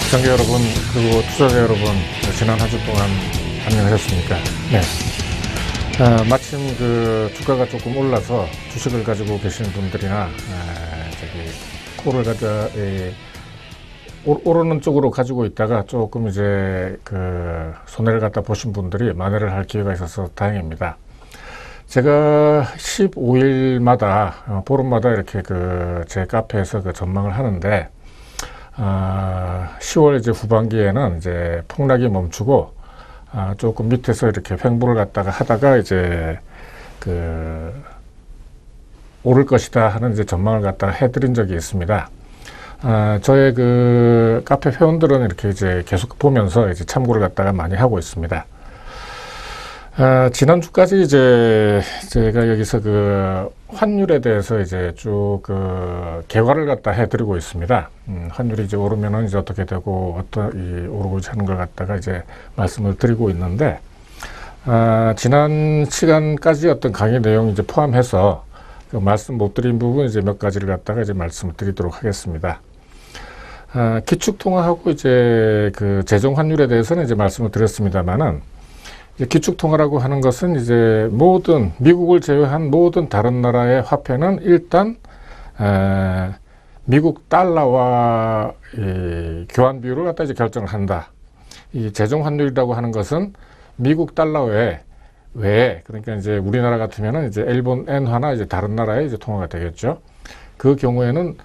시청자 여러분, 그리고 투자자 여러분, 지난 한 주 동안 안녕하셨습니까? 네. 마침 그 주가가 조금 올라서 주식을 가지고 계시는 분들이나, 코를 오르는 쪽으로 가지고 있다가 조금 이제 그 손해를 갖다 보신 분들이 만회를 할 기회가 있어서 다행입니다. 제가 15일마다, 보름마다 이렇게 제 카페에서 그 전망을 하는데, 10월 이제 후반기에는 이제 폭락이 멈추고, 조금 밑에서 이렇게 횡보를 갖다가 하다가 이제 오를 것이다 하는 이제 전망을 갖다가 해드린 적이 있습니다. 저의 그 카페 회원들은 이렇게 이제 계속 보면서 이제 참고를 갖다가 많이 하고 있습니다. 지난주까지 이제 제가 여기서 그 환율에 대해서 이제 쭉 개화를 갖다 해드리고 있습니다. 환율이 이제 오르면은 이제 어떻게 되고 오르고 하는 걸 갖다가 이제 말씀을 드리고 있는데, 지난 시간까지 어떤 강의 내용 이제 포함해서 그 말씀 못 드린 부분 이제 몇 가지를 갖다가 이제 말씀을 드리도록 하겠습니다. 기축통화하고 이제 그 재정 환율에 대해서는 이제 말씀을 드렸습니다만은, 기축통화라고 하는 것은 이제 미국을 제외한 모든 다른 나라의 화폐는 일단 미국 달러와 교환 비율을 갖다 이제 결정을 한다. 이 재정 환율이라고 하는 것은 미국 달러 외에 그러니까 이제 우리나라 같으면은 이제 일본 엔화나 이제 다른 나라의 이제 통화가 되겠죠. 그 경우에는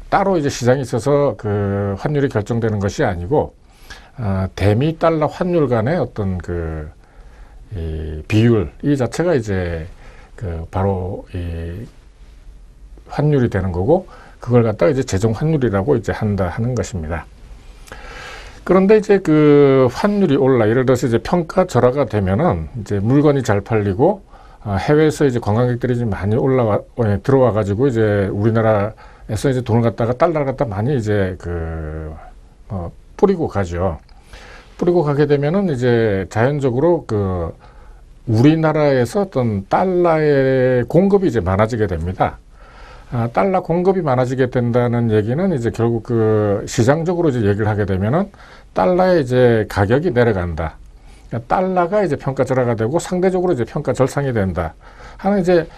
따로 이제 시장이 있어서 그 환율이 결정되는 것이 아니고, 대미 달러 환율 간의 어떤 이 비율, 이 자체가 이제 바로 이 환율이 되는 거고, 그걸 갖다가 이제 재정 환율이라고 이제 한다 하는 것입니다. 그런데 이제 그 환율이 예를 들어서 이제 평가절하가 되면은 이제 물건이 잘 팔리고, 해외에서 이제 관광객들이 이제 많이 들어와 가지고 이제 우리나라에서 이제 돈을 갖다가 달러를 갖다 많이 이제 뿌리고 가죠. 뿌리고 가게 되면은 이제 자연적으로 우리나라에서 어떤 달러의 공급이 이제 많아지게 됩니다. 달러 공급이 많아지게 된다는 얘기는 이제 결국 시장적으로 이제 얘기를 하게 되면은 달러의 이제 가격이 내려간다. 그러니까 달러가 이제 평가절하가 되고 상대적으로 이제 평가절상이 된다 하는 이제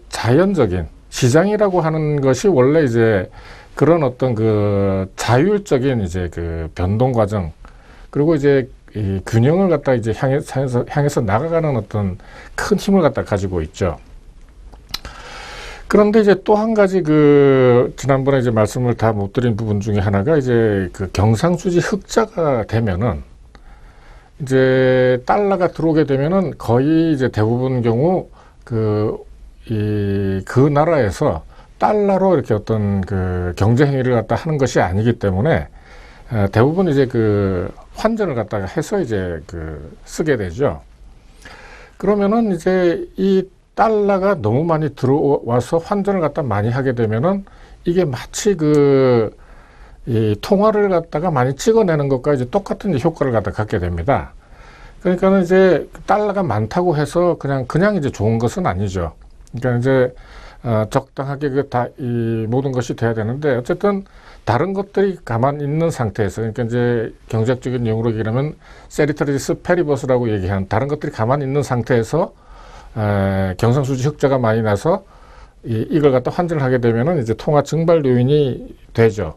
자연적인 시장이라고 하는 것이 원래 이제 그런 어떤 자율적인 이제 변동 과정, 그리고 이제 이 균형을 갖다 이제 향해서 나가가는 어떤 큰 힘을 갖다 가지고 있죠. 그런데 이제 또 한 가지 지난번에 이제 말씀을 다 못 드린 부분 중에 하나가 이제 경상수지 흑자가 되면은 이제 달러가 들어오게 되면은 거의 이제 대부분 경우 그 나라에서 달러로 이렇게 어떤 경제 행위를 갖다 하는 것이 아니기 때문에 대부분 이제 환전을 갖다가 해서 이제 쓰게 되죠. 그러면은 이제 이 달러가 너무 많이 들어와서 환전을 갖다 많이 하게 되면은 이게 마치 이 통화를 갖다가 많이 찍어내는 것과 이제 똑같은 이제 효과를 갖다 갖게 됩니다. 그러니까는 이제 달러가 많다고 해서 그냥 이제 좋은 것은 아니죠. 그러니까 이제 적당하게 이 모든 것이 돼야 되는데, 어쨌든 다른 것들이 가만히 있는 상태에서, 그러니까 이제 경제학적인 용어로 얘기하면 세리터리스 페리버스라고 얘기한 다른 것들이 가만히 있는 상태에서 경상수지 흑자가 많이 나서 이걸 갖다 환전을 하게 되면은 이제 통화 증발 요인이 되죠.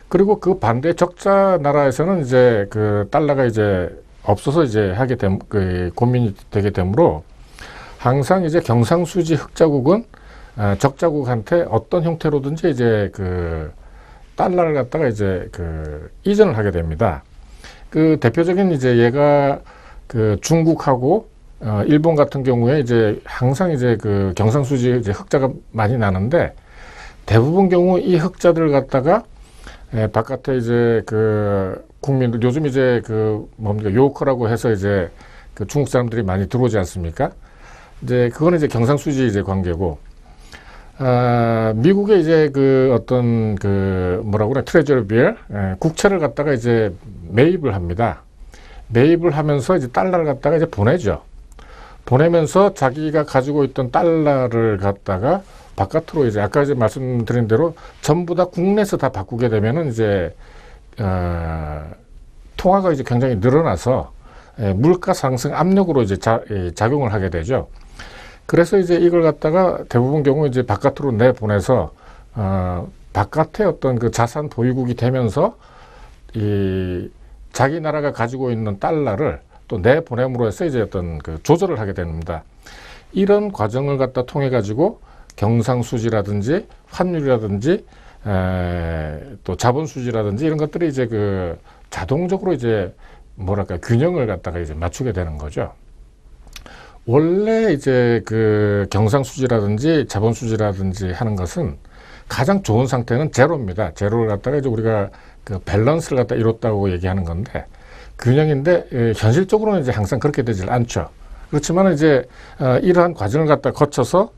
그리고 그 반대 적자 나라에서는 이제 달러가 이제 없어서 이제 고민이 되게 되므로, 항상 이제 경상수지 흑자국은 적자국한테 어떤 형태로든지 이제 달러를 갖다가 이제 이전을 하게 됩니다. 대표적인 이제 얘가 중국하고 일본 같은 경우에 이제 항상 이제 경상수지 이제 흑자가 많이 나는데, 대부분 경우 이 흑자들을 갖다가 바깥에 이제 국민들, 요즘 이제 요커라고 해서 이제 중국 사람들이 많이 들어오지 않습니까? 이제 그거는 이제 경상수지 이제 관계고, 미국의 이제 어떤 뭐라고 그래, 트레저리 빌, 국채를 갖다가 이제 매입을 합니다. 매입을 하면서 이제 달러를 갖다가 이제 보내죠. 보내면서 자기가 가지고 있던 달러를 갖다가 바깥으로 이제 아까 이제 말씀드린 대로 전부 다 국내에서 다 바꾸게 되면은 이제 통화가 이제 굉장히 늘어나서 물가 상승 압력으로 이제 작용을 하게 되죠. 그래서 이제 이걸 갖다가 대부분 경우 이제 바깥으로 내보내서 바깥에 어떤 그 자산 보유국이 되면서 이 자기 나라가 가지고 있는 달러를 또 내보냄으로 해서 이제 어떤 그 조절을 하게 됩니다. 이런 과정을 갖다 통해 가지고 경상수지라든지 환율이라든지 또 자본수지라든지 이런 것들이 이제 그 자동적으로 이제 뭐랄까 균형을 갖다가 이제 맞추게 되는 거죠. 원래 이제 그 경상수지라든지 자본수지라든지 하는 것은 가장 좋은 상태는 제로입니다. 제로를 갖다가 이제 우리가 그 밸런스를 갖다 이뤘다고 얘기하는 건데 균형인데 현실적으로는 이제 항상 그렇게 되질 않죠. 그렇지만 이제 이러한 과정을 갖다 거쳐서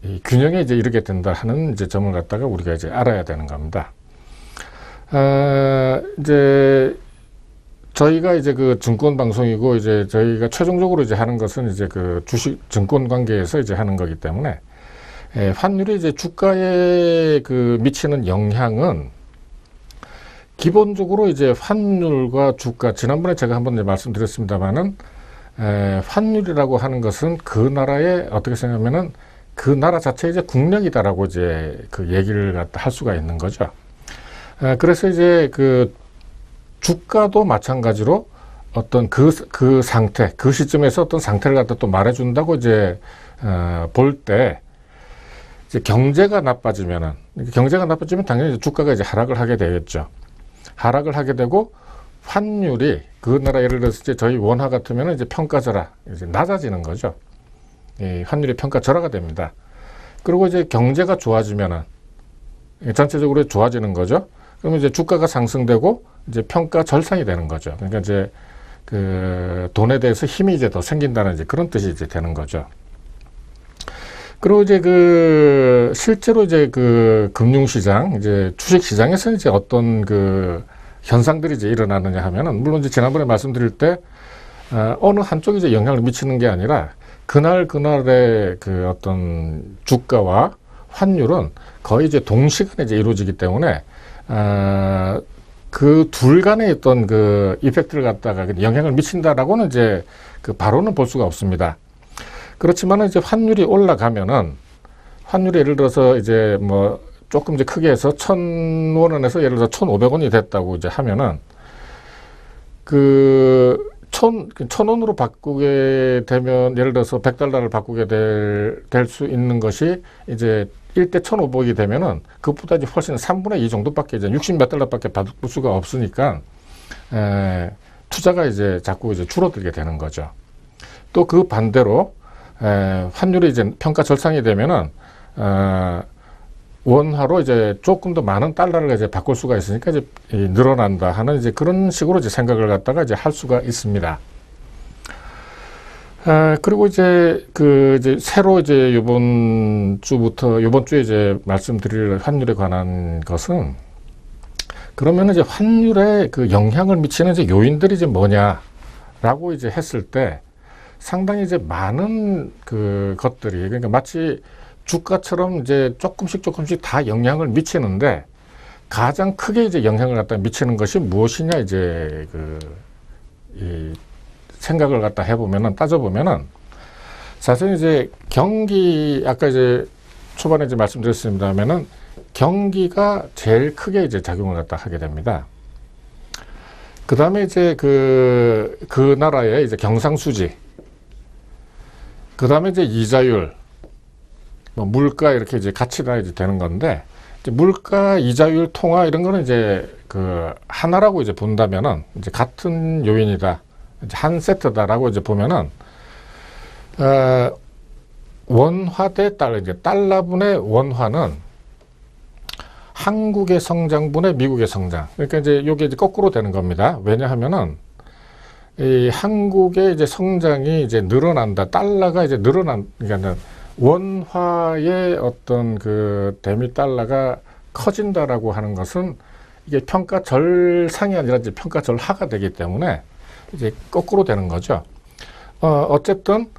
이 균형에 이제 이르게 된다 하는 이제 점을 갖다가 우리가 이제 알아야 되는 겁니다. 이제 저희가 이제 그 증권 방송이고 이제 저희가 최종적으로 이제 하는 것은 이제 그 주식 증권 관계에서 이제 하는 거기 때문에 환율이 이제 주가에 그 미치는 영향은 기본적으로 이제 환율과 주가 지난번에 제가 한번 이제 말씀드렸습니다만은 환율이라고 하는 것은 그 나라의 어떻게 생각하면은 그 나라 자체의 이제 국력이다라고 이제 그 얘기를 갖다 할 수가 있는 거죠. 그래서 이제 그 주가도 마찬가지로 어떤 그 상태, 그 시점에서 어떤 상태를 갖다 또 말해준다고 이제 볼 때 이제 경제가 나빠지면 당연히 이제 주가가 이제 하락을 하게 되겠죠. 하락을 하게 되고 환율이 그 나라 예를 들어서 이제 저희 원화 같으면 이제 평가절하 이제 낮아지는 거죠. 이 환율이 평가절하가 됩니다. 그리고 이제 경제가 좋아지면은 전체적으로 좋아지는 거죠. 그러면 이제 주가가 상승되고 이제 평가 절상이 되는 거죠. 그러니까 이제 그 돈에 대해서 힘이 이제 더 생긴다는 이제 그런 뜻이 이제 되는 거죠. 그리고 이제 그 실제로 이제 그 금융시장, 이제 주식시장에서 이제 어떤 그 현상들이 이제 일어나느냐 하면은 물론 이제 지난번에 말씀드릴 때 어느 한쪽이 이제 영향을 미치는 게 아니라 그날의 그 어떤 주가와 환율은 거의 이제 동시간에 이제 이루어지기 때문에 그 둘 간의 어떤 그 이펙트를 갖다가 영향을 미친다라고는 이제 그 바로는 볼 수가 없습니다. 그렇지만 이제 환율이 올라가면은 환율이 예를 들어서 이제 뭐 조금 이제 크게 해서 1,000원에서 예를 들어서 1,500원이 됐다고 이제 하면은 그 1,000원으로 바꾸게 되면 예를 들어서 100달러를 바꾸게 될 수 있는 것이 이제 1대 1,500이 되면은 그것보다 이제 훨씬 3분의 2 정도밖에 이제 60 몇 달러밖에 받을 수가 없으니까 투자가 이제 자꾸 이제 줄어들게 되는 거죠. 또 그 반대로 환율이 이제 평가 절상이 되면은 원화로 이제 조금 더 많은 달러를 이제 바꿀 수가 있으니까 이제 늘어난다 하는 이제 그런 식으로 이제 생각을 갖다가 이제 할 수가 있습니다. 그리고 이제 이제 새로 이제 요번 주에 이제 말씀드릴 환율에 관한 것은 그러면 이제 환율에 그 영향을 미치는 이제 요인들이 이제 뭐냐라고 이제 했을 때 상당히 이제 많은 그 것들이 그러니까 마치 주가처럼 이제 조금씩 다 영향을 미치는데 가장 크게 이제 영향을 갖다 미치는 것이 무엇이냐 이제 이 생각을 갖다 해보면은 따져보면은 사실 이제 경기 아까 이제 초반에 이제 말씀드렸습니다면은 경기가 제일 크게 이제 작용을 갖다 하게 됩니다. 그 다음에 이제 그 나라의 이제 경상수지, 그 다음에 이제 이자율, 뭐 물가 이렇게 이제 같이 다 이제 되는 건데 이제 물가, 이자율, 통화 이런 거는 이제 그 하나라고 이제 본다면은 이제 같은 요인이다. 이제 한 세트다라고 이제 보면은 원화 대 달러, 이제 달러분의 원화는 한국의 성장분의 미국의 성장. 그러니까 이제 요게 이제 거꾸로 되는 겁니다. 왜냐하면은 이 한국의 이제 성장이 이제 늘어난다. 달러가 이제 그러니까 원화의 어떤 그 대미 달러가 커진다라고 하는 것은 이게 평가 절상이 아니라 이제 평가 절하가 되기 때문에 이제 거꾸로 되는 거죠. 어쨌든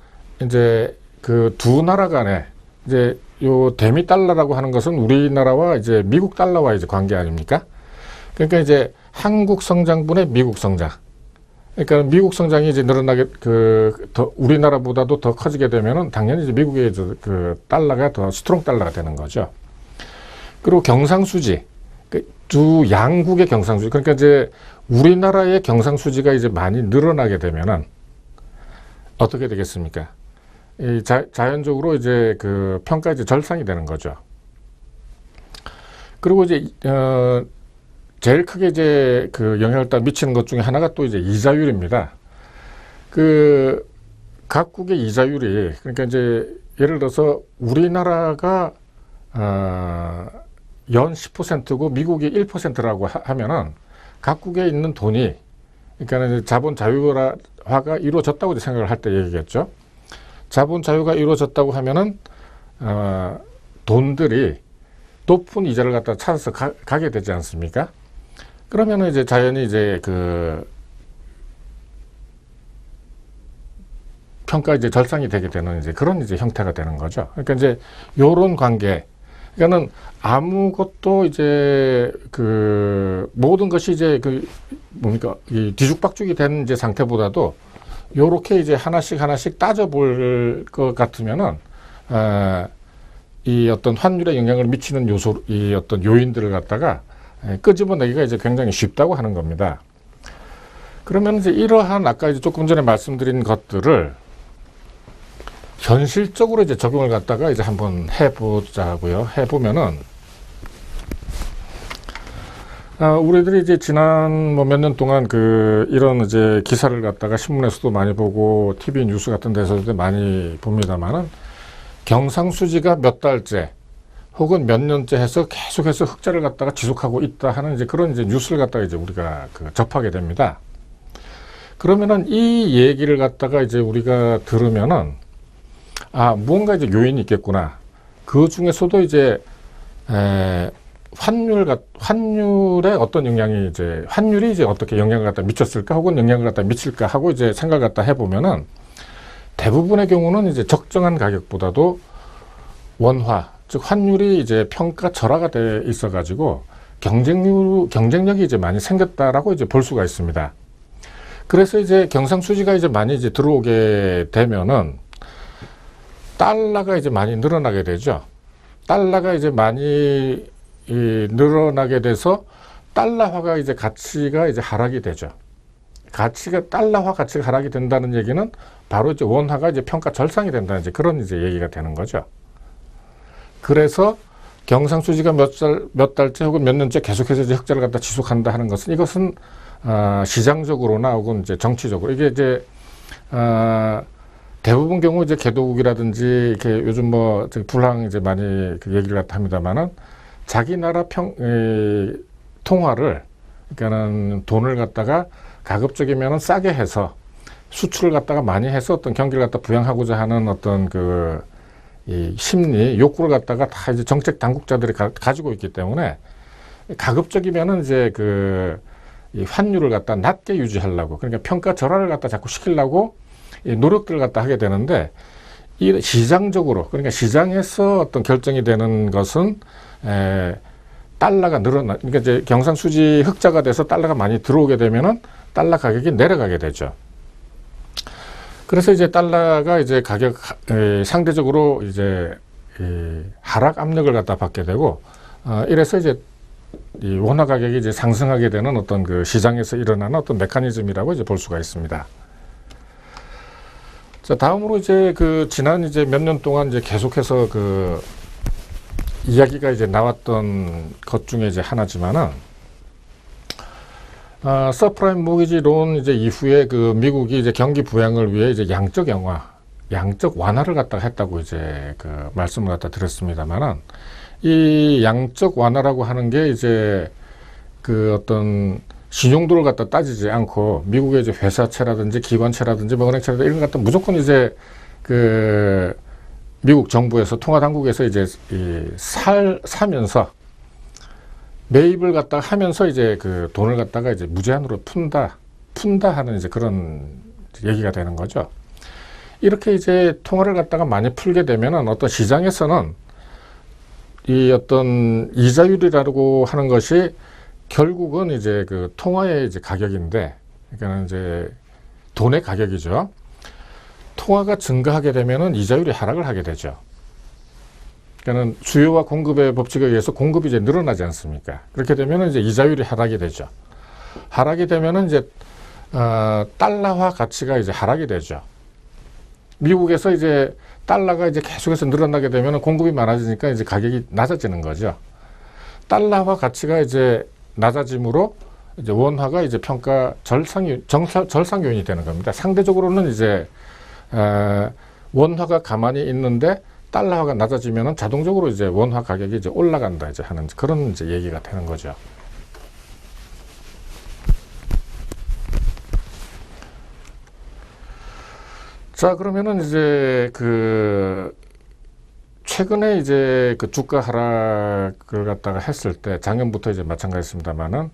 이제 그 두 나라 간에 이제 요 대미 달러라고 하는 것은 우리나라와 이제 미국 달러와 이제 관계 아닙니까? 그러니까 이제 한국 성장분의 미국 성장. 그러니까 미국 성장이 이제 늘어나게 더 우리나라보다도 더 커지게 되면은 당연히 이제 미국의 그 달러가 더 스트롱 달러가 되는 거죠. 그리고 경상수지, 두 양국의 경상수지. 그러니까 이제 우리나라의 경상수지가 이제 많이 늘어나게 되면은 어떻게 되겠습니까? 이 자연적으로 이제 그 평가 이제 절상이 되는 거죠. 그리고 이제 제일 크게 이제 그 영향을 딱 미치는 것 중에 하나가 또 이제 이자율입니다. 그 각국의 이자율이, 그러니까 이제 예를 들어서 우리나라가 연 10%고 미국이 1%라고 하면은 각국에 있는 돈이, 그러니까 자본 자유화가 이루어졌다고 생각을 할 때 얘기겠죠. 자본 자유가 이루어졌다고 하면은 돈들이 높은 이자를 갖다 찾아서 가게 되지 않습니까? 그러면은 이제 자연히 이제 그 평가 이제 절상이 되게 되는 이제 그런 이제 형태가 되는 거죠. 그러니까 이제 요런 관계. 그러니까는 아무것도 이제 그 모든 것이 이제 그 뭡니까 이 뒤죽박죽이 된 이제 상태보다도 요렇게 이제 하나씩 따져볼 것 같으면은 이 어떤 환율에 영향을 미치는 요소, 이 어떤 요인들을 갖다가 끄집어내기가 이제 굉장히 쉽다고 하는 겁니다. 그러면 이제 이러한 아까 이제 조금 전에 말씀드린 것들을 현실적으로 이제 적용을 갖다가 이제 한번 해보자고요. 해보면은 우리들이 이제 지난 뭐 몇 년 동안 그 이런 이제 기사를 갖다가 신문에서도 많이 보고 TV 뉴스 같은 데서도 많이 봅니다만은 경상수지가 몇 달째 혹은 몇 년째 해서 계속해서 흑자를 갖다가 지속하고 있다 하는 이제 그런 이제 뉴스를 갖다가 이제 우리가 그 접하게 됩니다. 그러면은 이 얘기를 갖다가 이제 우리가 들으면은 무언가 이제 요인이 있겠구나. 그 중에서도 이제 환율에 어떤 영향이 이제 환율이 이제 어떻게 영향을 갖다 미쳤을까 혹은 영향을 갖다 미칠까 하고 이제 생각을 갖다 해보면은 대부분의 경우는 이제 적정한 가격보다도 원화, 즉 환율이 이제 평가 절하가 돼 있어 가지고 경쟁력이 이제 많이 생겼다라고 이제 볼 수가 있습니다. 그래서 이제 경상수지가 이제 많이 이제 들어오게 되면은 달러가 이제 많이 늘어나게 되죠. 달러가 이제 많이 늘어나게 돼서 달러화가 이제 가치가 이제 하락이 되죠. 달러화 가치가 하락이 된다는 얘기는 바로 이제 원화가 이제 평가 절상이 된다는 이제 그런 이제 얘기가 되는 거죠. 그래서 경상수지가 몇 달째 혹은 몇 년째 계속해서 이제 흑자를 갖다 지속한다 하는 것은 이것은 시장적으로나 혹은 이제 정치적으로 이게 이제 대부분 경우 이제 개도국이라든지 이렇게 요즘 뭐 불황 이제 많이 그 얘기를 갖다 합니다만은 자기 나라 통화를 그러니까는 돈을 갖다가 가급적이면은 싸게 해서 수출을 갖다가 많이 해서 어떤 경기를 갖다 부양하고자 하는 어떤 이 심리 욕구를 갖다가 다 이제 정책 당국자들이 가지고 있기 때문에 가급적이면은 이제 이 환율을 갖다 낮게 유지하려고 그러니까 평가 절하를 갖다 자꾸 시키려고 이 노력들을 갖다 하게 되는데 이 시장적으로 그러니까 시장에서 어떤 결정이 되는 것은 달러가 그러니까 이제 경상수지 흑자가 돼서 달러가 많이 들어오게 되면은 달러 가격이 내려가게 되죠. 그래서 이제 달러가 이제 가격 상대적으로 이제 하락 압력을 갖다 받게 되고 이래서 이제 이 원화 가격이 이제 상승하게 되는 어떤 그 시장에서 일어나는 어떤 메커니즘이라고 이제 볼 수가 있습니다. 자, 다음으로 이제 지난 이제 몇 년 동안 이제 계속해서 이야기가 이제 나왔던 것 중에 이제 하나지만은 서프라임 모기지 론 이제 이후에 미국이 이제 경기 부양을 위해 이제 양적 완화를 갖다가 했다고 이제 말씀을 갖다 드렸습니다만은 이 양적 완화라고 하는 게 이제 어떤 신용도를 갖다 따지지 않고 미국의 이제 회사채라든지 기관채라든지 뭐 은행채라든지 이런 것 갖다 무조건 이제 미국 정부에서 통화당국에서 이제 사면서 매입을 갖다가 하면서 이제 돈을 갖다가 이제 무제한으로 푼다 하는 이제 그런 얘기가 되는 거죠. 이렇게 이제 통화를 갖다가 많이 풀게 되면은 어떤 시장에서는 이 어떤 이자율이라고 하는 것이 결국은 이제 그 통화의 이제 가격인데, 그러니까 이제 돈의 가격이죠. 통화가 증가하게 되면은 이자율이 하락을 하게 되죠. 그러니까는 수요와 공급의 법칙에 의해서 공급이 이제 늘어나지 않습니까? 그렇게 되면은 이제 이자율이 하락이 되죠. 하락이 되면은 이제 달러화 가치가 이제 하락이 되죠. 미국에서 이제 달러가 이제 계속해서 늘어나게 되면 공급이 많아지니까 이제 가격이 낮아지는 거죠. 달러화 가치가 이제 낮아짐으로 이제 원화가 이제 평가 절상 요인이 되는 겁니다. 상대적으로는 이제 원화가 가만히 있는데 달러화가 낮아지면은 자동적으로 이제 원화 가격이 이제 올라간다 이제 하는 그런 이제 얘기가 되는 거죠. 자, 그러면은 이제 최근에 이제 그 주가 하락을 갖다가 했을 때 작년부터 이제 마찬가지입니다만은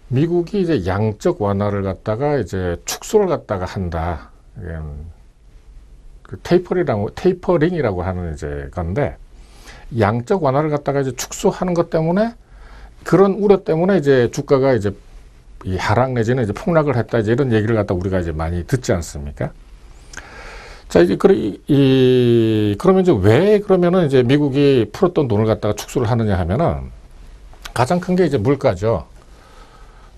미국이 이제 양적 완화를 갖다가 이제 축소를 갖다가 한다. 그 테이퍼링이라고 하는 이제 건데 양적 완화를 갖다가 이제 축소하는 것 때문에 그런 우려 때문에 이제 주가가 이제 이 하락 내지는 이제 폭락을 했다 이제 이런 얘기를 갖다 우리가 이제 많이 듣지 않습니까? 자, 이제, 그러면 이제 왜 그러면은 이제 미국이 풀었던 돈을 갖다가 축소를 하느냐 하면은 가장 큰 게 이제 물가죠.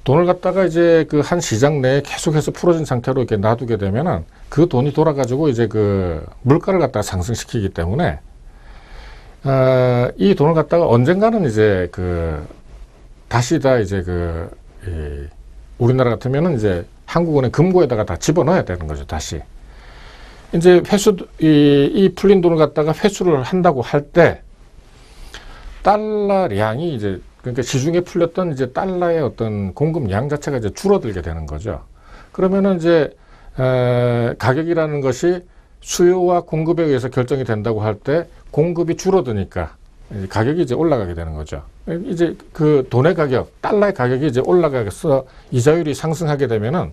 돈을 갖다가 이제 그 한 시장 내에 계속해서 풀어진 상태로 이렇게 놔두게 되면은 그 돈이 돌아가지고 이제 그 물가를 갖다가 상승시키기 때문에, 이 돈을 갖다가 언젠가는 이제 다시 다 이제 우리나라 같으면은 이제 한국은행 금고에다가 다 집어넣어야 되는 거죠, 다시. 이제 이 풀린 돈을 갖다가 회수를 한다고 할 때, 달러량이 이제, 그러니까 시중에 풀렸던 이제 달러의 어떤 공급량 자체가 이제 줄어들게 되는 거죠. 그러면은 이제, 가격이라는 것이 수요와 공급에 의해서 결정이 된다고 할 때, 공급이 줄어드니까 가격이 이제 올라가게 되는 거죠. 이제 그 돈의 가격, 달러의 가격이 이제 올라가서 이자율이 상승하게 되면은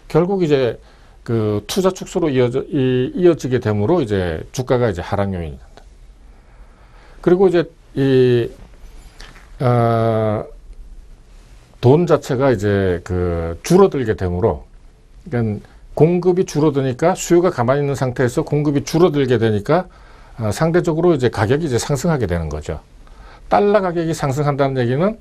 결국 이제 그 투자 축소로 이어지게 되므로 이제 주가가 이제 하락 요인이 된다. 그리고 이제 돈 자체가 이제 줄어들게 되므로, 그러니까 공급이 줄어드니까 수요가 가만히 있는 상태에서 공급이 줄어들게 되니까 상대적으로 이제 가격이 이제 상승하게 되는 거죠. 달러 가격이 상승한다는 얘기는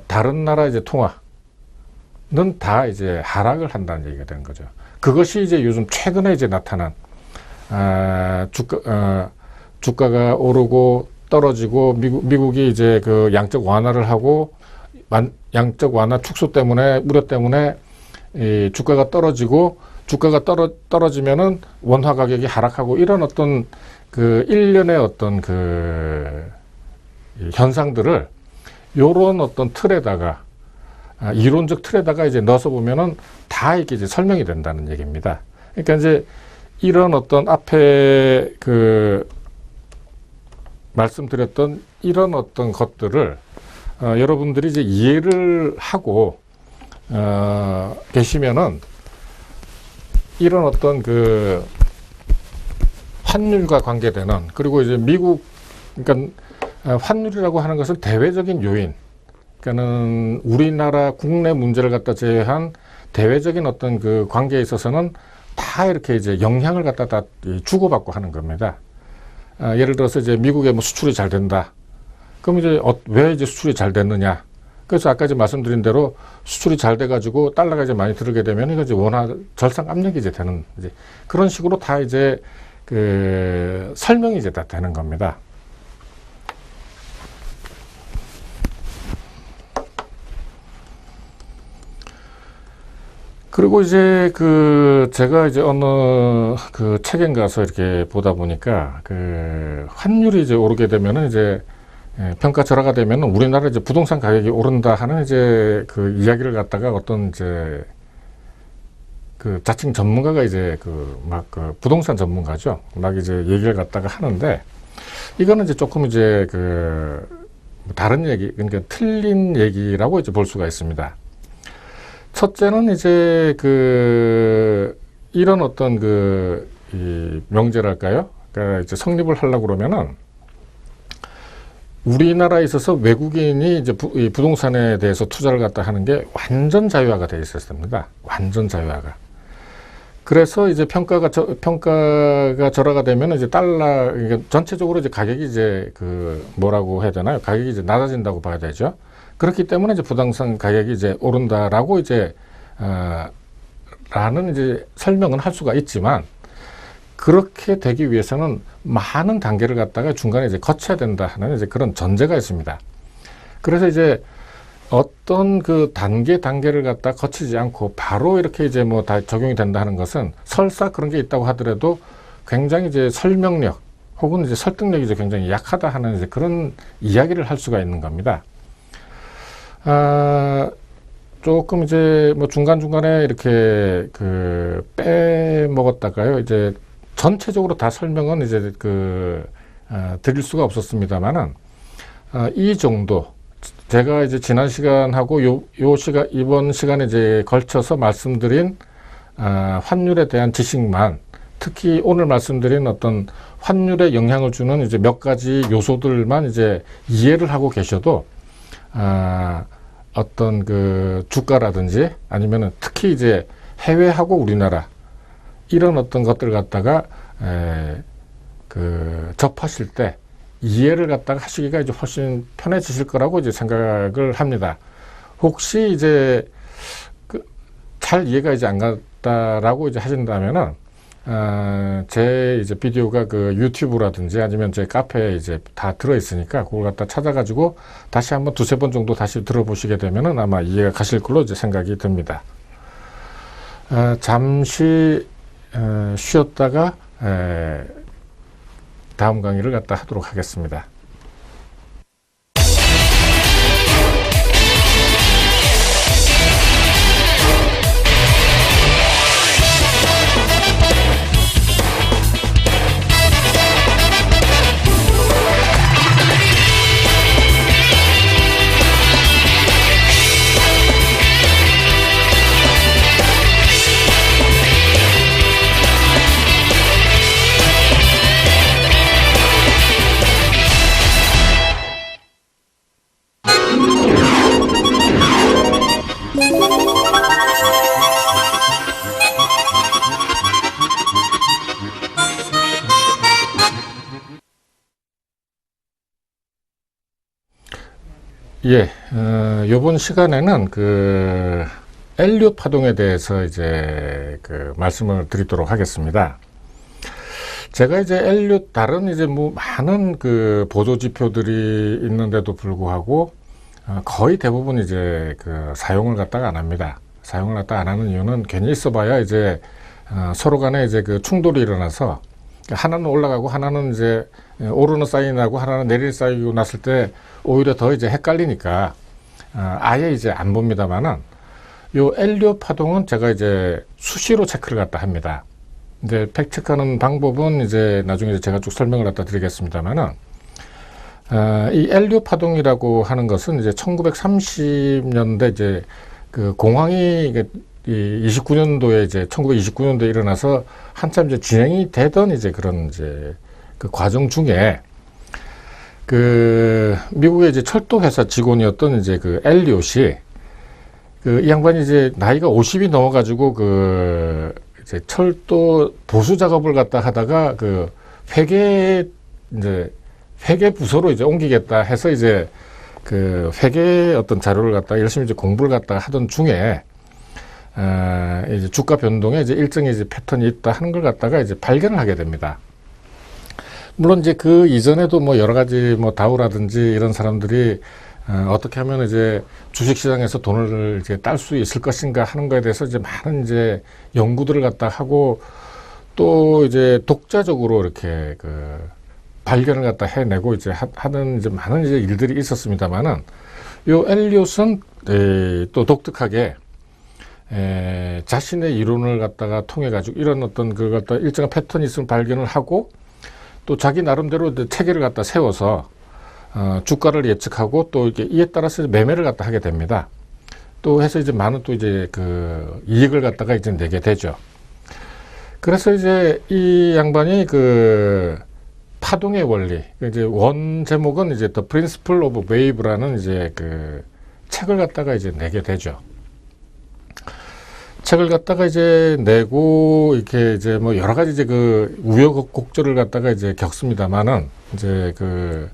다른 나라 이제 통화는 다 이제 하락을 한다는 얘기가 되는 거죠. 그것이 이제 요즘 최근에 이제 나타난 주가가 오르고 떨어지고 미국이 이제 그 양적 완화를 하고 양적 완화 축소 때문에 우려 때문에 이 주가가 떨어지고 주가가 떨어지면은 원화 가격이 하락하고 이런 어떤 그 일련의 어떤 현상들을 요런 어떤 틀에다가 이론적 틀에다가 이제 넣어서 보면은 다 이게 이제 설명이 된다는 얘기입니다. 그러니까 이제 이런 어떤 앞에 말씀드렸던 이런 어떤 것들을 여러분들이 이제 이해를 하고 계시면은 이런 어떤 환율과 관계되는, 그리고 이제 미국, 그러니까 환율이라고 하는 것은 대외적인 요인, 그러니까는 우리나라 국내 문제를 갖다 제외한 대외적인 어떤 그 관계에 있어서는 다 이렇게 이제 영향을 갖다 다 주고받고 하는 겁니다. 예를 들어서 이제 미국에 뭐 수출이 잘 된다. 그럼 이제 왜 이제 수출이 잘 됐느냐? 그래서 아까 이제 말씀드린 대로 수출이 잘 돼가지고 달러가 이제 많이 들어게 되면 이거 이제 원화 절상 압력이 이제 되는 이제 그런 식으로 다 이제 설명이 이제 다 되는 겁니다. 그리고 이제 제가 이제 어느 책에 가서 이렇게 보다 보니까 환율이 이제 오르게 되면은 이제 평가절하가 되면은 우리나라 이제 부동산 가격이 오른다 하는 이제 이야기를 갖다가 어떤 이제 자칭 전문가가 이제 부동산 전문가죠. 막 이제 얘기를 갖다가 하는데 이거는 이제 조금 이제 다른 얘기, 그러니까 틀린 얘기라고 이제 볼 수가 있습니다. 첫째는 이제 이런 어떤 이 명제랄까요? 그러니까 이제 성립을 하려고 그러면은 우리나라에 있어서 외국인이 이제 이 부동산에 대해서 투자를 갖다 하는 게 완전 자유화가 되어 있었습니다. 완전 자유화가. 그래서 이제 평가가 절하가 되면 이제 달러, 그러니까 전체적으로 이제 가격이 이제 그 뭐라고 해야 되나요? 가격이 이제 낮아진다고 봐야 되죠. 그렇기 때문에 이제 부동산 가격이 이제 오른다라고 이제, 라는 이제 설명은 할 수가 있지만, 그렇게 되기 위해서는 많은 단계를 갖다가 중간에 이제 거쳐야 된다 하는 이제 그런 전제가 있습니다. 그래서 이제 어떤 그 단계를 갖다 거치지 않고 바로 이렇게 이제 뭐 다 적용이 된다 하는 것은 설사 그런 게 있다고 하더라도 굉장히 이제 설명력 혹은 이제 설득력이 이제 굉장히 약하다 하는 이제 그런 이야기를 할 수가 있는 겁니다. 조금 이제 뭐 중간중간에 이렇게 그 빼먹었다가요. 이제 전체적으로 다 설명은 이제 드릴 수가 없었습니다만은, 이 정도, 제가 이제 지난 시간하고 이번 시간에 이제 걸쳐서 말씀드린, 환율에 대한 지식만, 특히 오늘 말씀드린 어떤 환율에 영향을 주는 이제 몇 가지 요소들만 이제 이해를 하고 계셔도, 어떤 그 주가라든지 아니면은 특히 이제 해외하고 우리나라, 이런 어떤 것들을 갖다가 접하실 때 이해를 갖다가 하시기가 이제 훨씬 편해지실 거라고 이제 생각을 합니다. 혹시 이제 잘 이해가 이제 안 갔다라고 이제 하신다면은 제 이제 비디오가 그 유튜브라든지 아니면 제 카페에 이제 다 들어 있으니까 그걸 갖다 찾아가지고 다시 한번 두세 번 정도 다시 들어보시게 되면은 아마 이해가 가실 걸로 이제 생각이 듭니다. 잠시 쉬었다가 다음 강의를 갖다 하도록 하겠습니다. 예, 요번 시간에는 그 엘리엇 파동에 대해서 이제 말씀을 드리도록 하겠습니다. 제가 이제 엘리엇 다른 이제 뭐 많은 그 보조 지표들이 있는데도 불구하고 거의 대부분 이제 사용을 갖다가 안 합니다. 사용을 갖다가 안 하는 이유는 괜히 있어봐야 이제 서로 간에 이제 충돌이 일어나서 하나는 올라가고 하나는 이제 오르는 사인하고 하나는 내리는 사인이 났을 때 오히려 더 이제 헷갈리니까 아예 이제 안 봅니다만은 요 엘리엇 파동은 제가 이제 수시로 체크를 갖다 합니다. 이제 팩체크하는 방법은 이제 나중에 제가 쭉 설명을 갖다 드리겠습니다만은 이 엘리엇 파동이라고 하는 것은 이제 1930년대 이제 공황이 29년도에 이제 1929년도에 일어나서 한참 이제 진행이 되던 이제 그런 이제 과정 중에 미국의 이제 철도 회사 직원이었던 이제 엘리엇이 이 양반이 이제 나이가 50이 넘어가지고 이제 철도 보수 작업을 갖다 하다가 회계 부서로 이제 옮기겠다 해서 이제 회계 어떤 자료를 갖다가 열심히 이제 공부를 갖다가 하던 중에 이제 주가 변동에 이제 일정의 이제 패턴이 있다 하는 걸 갖다가 이제 발견을 하게 됩니다. 물론 이제 이전에도 뭐 여러 가지 뭐 다우라든지 이런 사람들이 어떻게 하면 이제 주식시장에서 돈을 이제 딸 수 있을 것인가 하는 거에 대해서 이제 많은 이제 연구들을 갖다 하고 또 이제 독자적으로 이렇게 발견을 갖다 해내고 이제 하는 이제 많은 이제 일들이 있었습니다만은 요 엘리엇은 또 독특하게 자신의 이론을 갖다가 통해 가지고 이런 어떤 그걸 갖다 일정한 패턴이 있음을 발견을 하고 또 자기 나름대로 체계를 갖다 세워서 주가를 예측하고 또 이렇게 이에 따라서 매매를 갖다 하게 됩니다. 또 해서 이제 많은 또 이제 이익을 갖다가 이제 내게 되죠. 그래서 이제 이 양반이 파동의 원리. 이제 원 제목은 이제 The Principle of Wave라는 이제 그 책을 갖다가 이제 내게 되죠. 책을 갖다가 이제 내고 이렇게 이제 뭐 여러 가지 이제 그 우여곡절을 갖다가 이제 겪습니다만은 이제 그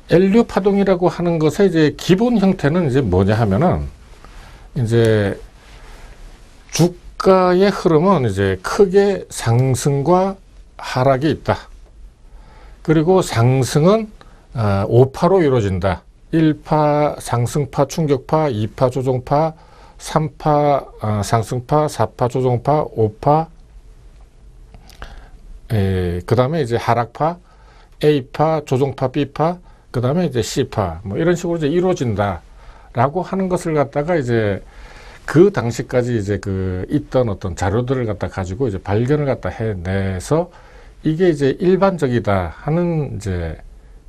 LU 파동이라고 하는 것의 이제 기본 형태는 이제 뭐냐 하면은 이제 주가의 흐름은 이제 크게 상승과 하락이 있다. 그리고 상승은 5파로 이루어진다. 1파 상승파 충격파, 2파 조정파, 3파 상승파, 4파 조정파, 5파 그 다음에 이제 하락파, A파, 조정파, B파, 그 다음에 이제 C파 뭐 이런 식으로 이제 이루어진다 라고 하는 것을 갖다가 이제 그 당시까지 이제 그 있던 어떤 자료들을 갖다 가지고 이제 발견을 갖다 해내서 이게 이제 일반적이다 하는 이제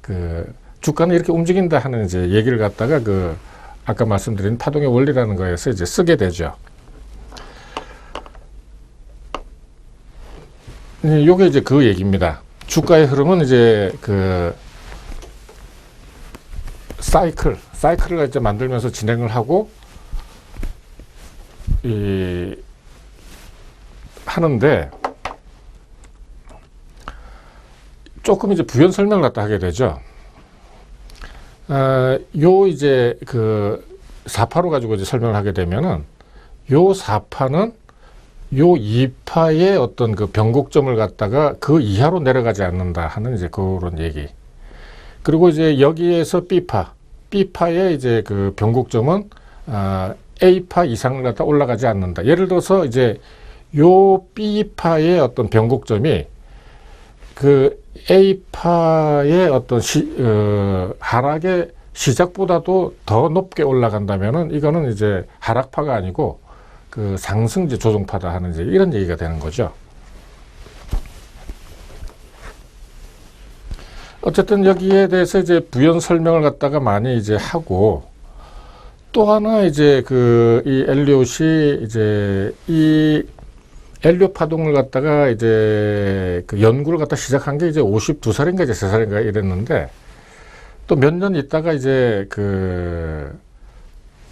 그 주가는 이렇게 움직인다 하는 이제 얘기를 갖다가 그 아까 말씀드린 파동의 원리라는 거에서 이제 쓰게 되죠. 요게 이제 그 얘기입니다. 주가의 흐름은 이제 그 사이클을 이제 만들면서 진행을 하고 하는데 조금 이제 부연 설명을 갖다 하게 되죠. 요 이제 그 4파로 가지고 이제 설명을 하게 되면은 요 4파는 요 2파의 어떤 그 변곡점을 갖다가 그 이하로 내려가지 않는다 하는 이제 그런 얘기. 그리고 이제 여기에서 B파의 이제 그 변곡점은 A파 이상을 갖다 올라가지 않는다. 예를 들어서 이제 요 B파의 어떤 변곡점이 그 A파의 어떤 하락의 시작보다도 더 높게 올라간다면은 이거는 이제 하락파가 아니고 그 상승제 조정파다 하는 이제 이런 얘기가 되는 거죠. 어쨌든 여기에 대해서 이제 부연 설명을 갖다가 많이 이제 하고 또 하나 이제 그 이 엘리엇이 이제 이 엘리엇 파동을 갖다가 이제 그 연구를 갖다 시작한 게 이제 52살인가 이제 3살인가 이랬는데 또 몇 년 있다가 이제 그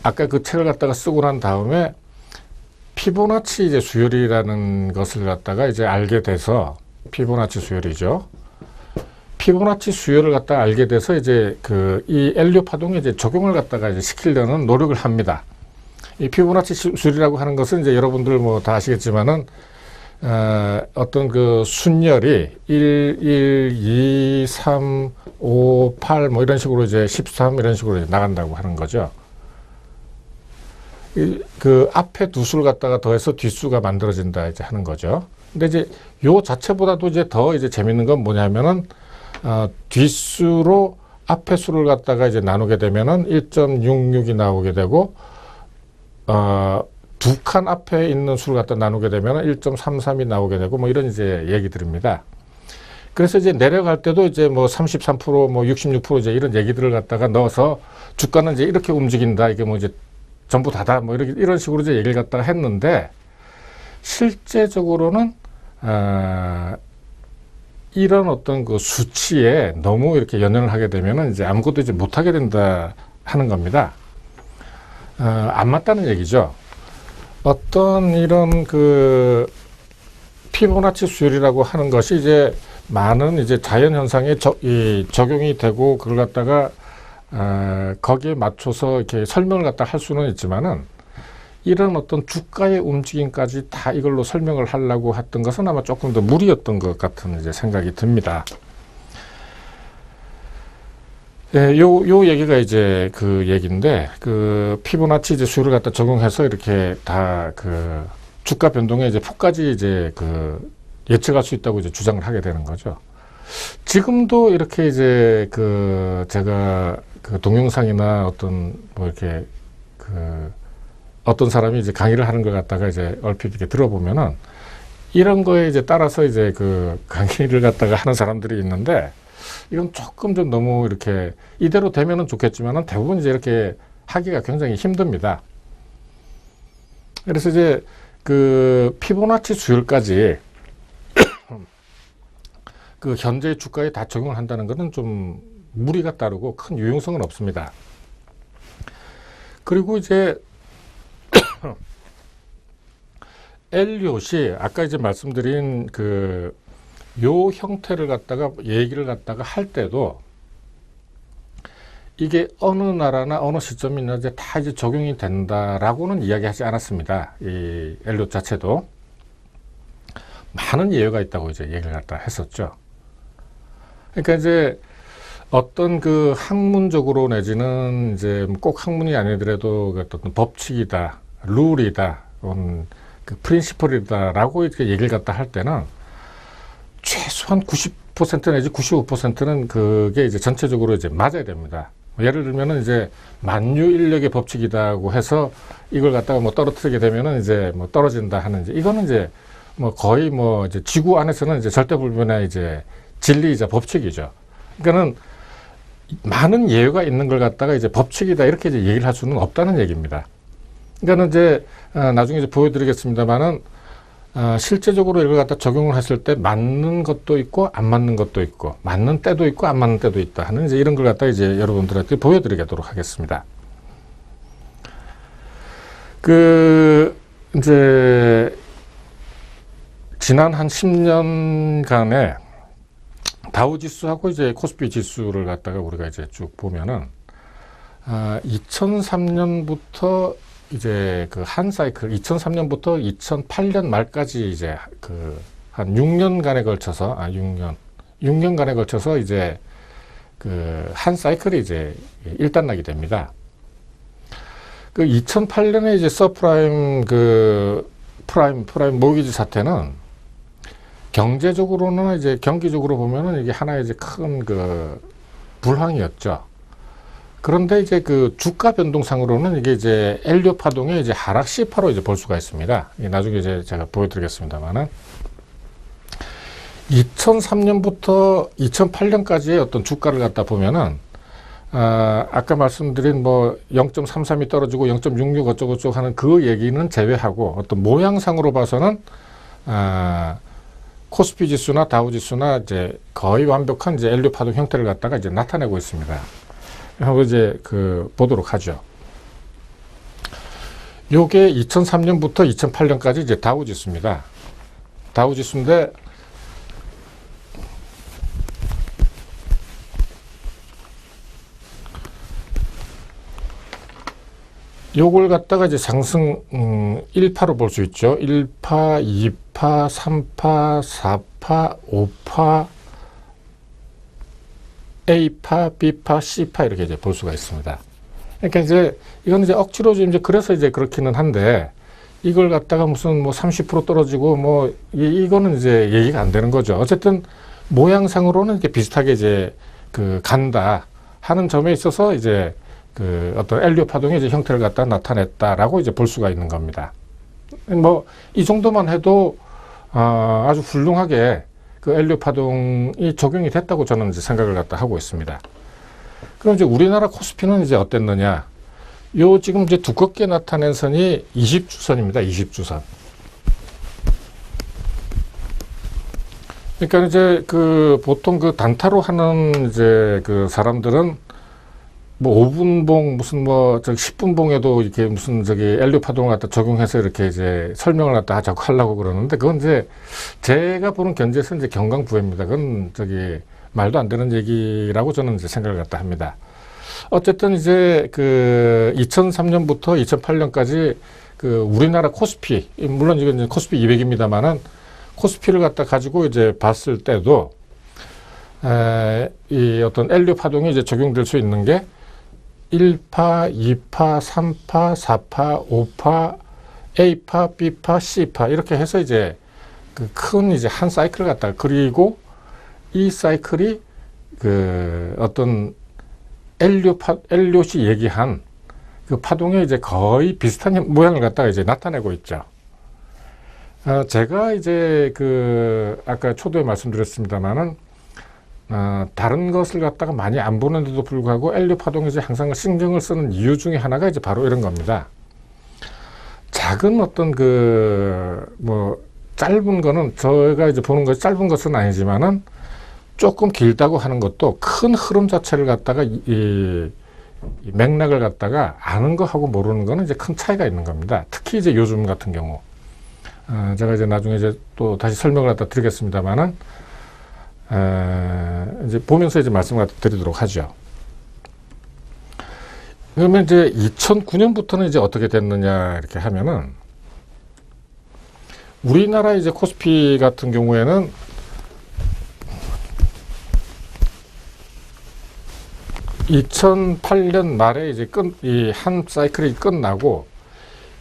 아까 그 책을 갖다가 쓰고 난 다음에 피보나치 이제 수열이라는 것을 갖다가 이제 알게 돼서 피보나치 수열이죠. 피보나치 수열을 갖다가 알게 돼서 이제 그 이 엘리엇 파동에 이제 적용을 갖다가 이제 시키려는 노력을 합니다. 이 피보나치 수열이라고 하는 것은 이제 여러분들 뭐 다 아시겠지만은 어떤 그 순열이 1, 2, 3, 5, 8 뭐 이런 식으로 이제 13 이런 식으로 이제 나간다고 하는 거죠. 그 앞에 두 수를 갖다가 더해서 뒷수가 만들어진다 이제 하는 거죠. 근데 이제 요 자체보다도 이제 더 이제 재밌는 건 뭐냐면은 뒷수로 앞에 수를 갖다가 이제 나누게 되면은 1.66이 나오게 되고 두 칸 앞에 있는 수를 갖다 나누게 되면 1.33이 나오게 되고 뭐 이런 이제 얘기들입니다. 그래서 이제 내려갈 때도 이제 뭐 33%뭐 66% 이제 이런 얘기들을 갖다가 넣어서 주가는 이제 이렇게 움직인다. 이게 뭐 이제 전부 다다 뭐 이렇게 이런 식으로 이제 얘기를 갖다가 했는데 실제적으로는 이런 어떤 그 수치에 너무 이렇게 연연을 하게 되면은 이제 아무것도 이제 못하게 된다 하는 겁니다. 안 맞다는 얘기죠. 어떤 이런 그 피보나치 수열이라고 하는 것이 이제 많은 이제 자연 현상에 적용이 되고 그걸 갖다가 거기에 맞춰서 이렇게 설명을 갖다 할 수는 있지만은 이런 어떤 주가의 움직임까지 다 이걸로 설명을 하려고 했던 것은 아마 조금 더 무리였던 것 같은 이제 생각이 듭니다. 네, 요 얘기가 이제 그 얘기인데, 그 피보나치 이제 수율을 갖다 적용해서 이렇게 다 그 주가 변동에 이제 폭까지 이제 그 예측할 수 있다고 이제 주장을 하게 되는 거죠. 지금도 이렇게 이제 그 제가 그 동영상이나 어떤 뭐 이렇게 그 어떤 사람이 이제 강의를 하는 것 갖다가 이제 얼핏 이렇게 들어보면은 이런 거에 이제 따라서 이제 그 강의를 갖다가 하는 사람들이 있는데 이건 조금 좀 너무 이렇게 이대로 되면은 좋겠지만은 대부분 이제 이렇게 하기가 굉장히 힘듭니다. 그래서 이제 그 피보나치 수율까지 그 현재의 주가에 다 적용을 한다는 것은 좀 무리가 따르고 큰 유용성은 없습니다. 그리고 이제 엘리엇이 아까 이제 말씀드린 그 요 형태를 갖다가 얘기를 갖다가 할 때도 이게 어느 나라나 어느 시점이나 이제 다 이제 적용이 된다라고는 이야기하지 않았습니다. 이 엘리엇 자체도 많은 예외가 있다고 이제 얘기를 갖다 했었죠. 그러니까 이제 어떤 그 학문적으로 내지는 이제 꼭 학문이 아니더라도 어떤 법칙이다, 룰이다, 그 프린시플이다라고 이렇게 얘기를 갖다 할 때는 최소한 90% 내지 95%는 그게 이제 전체적으로 이제 맞아야 됩니다. 예를 들면은 이제 만유인력의 법칙이다고 해서 이걸 갖다가 뭐 떨어뜨리게 되면은 이제 뭐 떨어진다 하는 이거는 이제 뭐 거의 뭐 이제 지구 안에서는 이제 절대불변의 이제 진리이자 법칙이죠. 그러니까는 많은 예외가 있는 걸 갖다가 이제 법칙이다 이렇게 이제 얘기를 할 수는 없다는 얘기입니다. 그러니까는 이제 나중에 이제 보여드리겠습니다만은 실제적으로 이걸 갖다 적용을 했을 때 맞는 것도 있고 안 맞는 것도 있고 맞는 때도 있고 안 맞는 때도 있다 하는 이제 이런 걸 갖다 이제 여러분들한테 보여드리도록 하겠습니다. 그 이제 지난 한 10년간의 다우지수하고 이제 코스피 지수를 갖다가 우리가 이제 쭉 보면은 2003년부터 이제 그 한 사이클 2003년부터 2008년 말까지 이제 그 한 6년간에 걸쳐서 6년간에 걸쳐서 이제 그 한 사이클이 이제 일단락이 됩니다. 그 2008년에 이제 서프라임 그 프라임 모기지 사태는 경제적으로는 이제 경기적으로 보면은 이게 하나의 이제 큰 그 불황이었죠. 그런데 이제 그 주가 변동상으로는 이게 이제 엘리엇 파동의 이제 하락 시파로 이제 볼 수가 있습니다. 나중에 이제 제가 보여드리겠습니다만은 2003년부터 2008년까지의 어떤 주가를 갖다 보면은 아까 말씀드린 뭐 0.33이 떨어지고 0.66 어쩌고저쩌고 하는 그 얘기는 제외하고 어떤 모양상으로 봐서는 코스피 지수나 다우 지수나 이제 거의 완벽한 이제 엘리엇 파동 형태를 갖다가 이제 나타내고 있습니다. 한번 이제 그 보도록 하죠. 요게 2003년부터 2008년까지 이제 다우 지수입니다. 다우 지수인데 요걸 갖다가 이제 상승 1파로 볼 수 있죠. 1파, 2파, 3파, 4파, 5파, A파, B파, C파 이렇게 이제 볼 수가 있습니다. 그러니까 이제 이건 이제 억지로 이제 그래서 이제 그렇기는 한데 이걸 갖다가 무슨 뭐 30% 떨어지고 뭐 이거는 이제 얘기가 안 되는 거죠. 어쨌든 모양상으로는 이렇게 비슷하게 이제 그 간다 하는 점에 있어서 이제 그 어떤 엘리엇 파동의 이제 형태를 갖다 나타냈다라고 이제 볼 수가 있는 겁니다. 뭐 이 정도만 해도 아주 훌륭하게 그 엘리엇 파동이 적용이 됐다고 저는 이제 생각을 갖다 하고 있습니다. 그럼 이제 우리나라 코스피는 이제 어땠느냐? 요 지금 이제 두껍게 나타낸 선이 20주선입니다. 20주선. 그러니까 이제 그 보통 그 단타로 하는 이제 그 사람들은 뭐 5분봉 무슨 뭐 저기 10분봉에도 이렇게 무슨 저기 엘리엇 파동을 갖다 적용해서 이렇게 이제 설명을 갖다 자꾸 하려고 그러는데 그건 이제 제가 보는 견지에서 이제 경강부회입니다. 그건 저기 말도 안 되는 얘기라고 저는 이제 생각을 갖다 합니다. 어쨌든 이제 그 2003년부터 2008년까지 그 우리나라 코스피 물론 이건 이제 코스피 200입니다만은 코스피를 갖다 가지고 이제 봤을 때도 이 어떤 엘리엇 파동이 이제 적용될 수 있는 게 1파, 2파, 3파, 4파, 5파, A파, B파, C파 이렇게 해서 이제 그 큰 이제 한 사이클을 갖다가 그리고 이 사이클이 그 어떤 엘리엇이 얘기한 그 파동에 이제 거의 비슷한 모양을 갖다가 이제 나타내고 있죠. 제가 이제 그 아까 초도에 말씀드렸습니다만은 다른 것을 갖다가 많이 안 보는데도 불구하고 엘리엇 파동에 이제 항상 신경을 쓰는 이유 중에 하나가 이제 바로 이런 겁니다. 작은 어떤 그 뭐 짧은 거는 저희가 이제 보는 것이 짧은 것은 아니지만은 조금 길다고 하는 것도 큰 흐름 자체를 갖다가 이 맥락을 갖다가 아는 거하고 모르는 거는 이제 큰 차이가 있는 겁니다. 특히 이제 요즘 같은 경우 제가 이제 나중에 이제 또 다시 설명을 갖다 드리겠습니다만은 이제 보면서 이제 말씀을 갖다 드리도록 하죠. 그러면 이제 2009년부터는 이제 어떻게 됐느냐 이렇게 하면은 우리나라 이제 코스피 같은 경우에는 (2008년) 말에 이제 이 한 사이클이 끝나고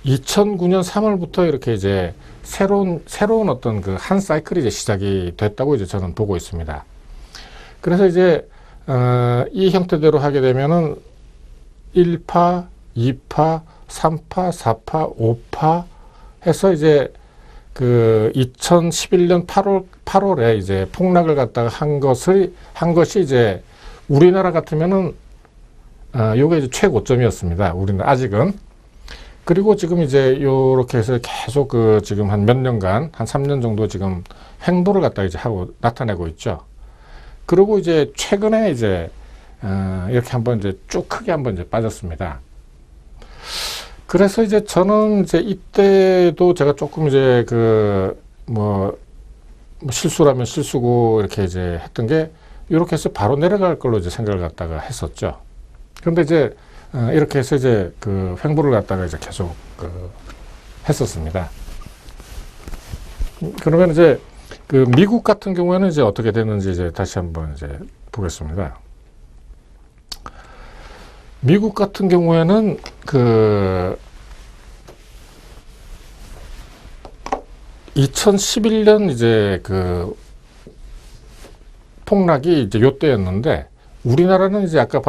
2009년 3월부터 이렇게 이제 새로운 어떤 그 한 사이클이 이제 시작이 됐다고 이제 저는 보고 있습니다. 그래서 이제 이 형태대로 하게 되면은 1파, 2파, 3파, 4파, 5파 해서 이제 그 2011년 8월에 이제 폭락을 갖다가 한 것이 이제 우리나라 같으면은 요게 이제 최고점이었습니다. 우리는 아직은. 그리고 지금 이제 요렇게 해서 계속 그 지금 한 몇 년간 한 3년 정도 지금 횡보를 갖다 이제 하고 나타내고 있죠. 그리고 이제 최근에 이제 이렇게 한번 이제 쭉 크게 한번 이제 빠졌습니다. 그래서 이제 저는 이제 이때도 제가 조금 이제 그 뭐 실수라면 실수고 이렇게 이제 했던 게 이렇게 해서 바로 내려갈 걸로 이제 생각을 갖다가 했었죠. 그런데 이제 이렇게 해서 이제 그 횡보를 갖다가 이제 계속 그 했었습니다. 그러면 이제 그 미국 같은 경우에는 이제 어떻게 됐는지 이제 다시 한번 이제 보겠습니다. 미국 같은 경우에는 그 2011년 이제 그 폭락이 이제 요때였는데 우리나라는 이제 아까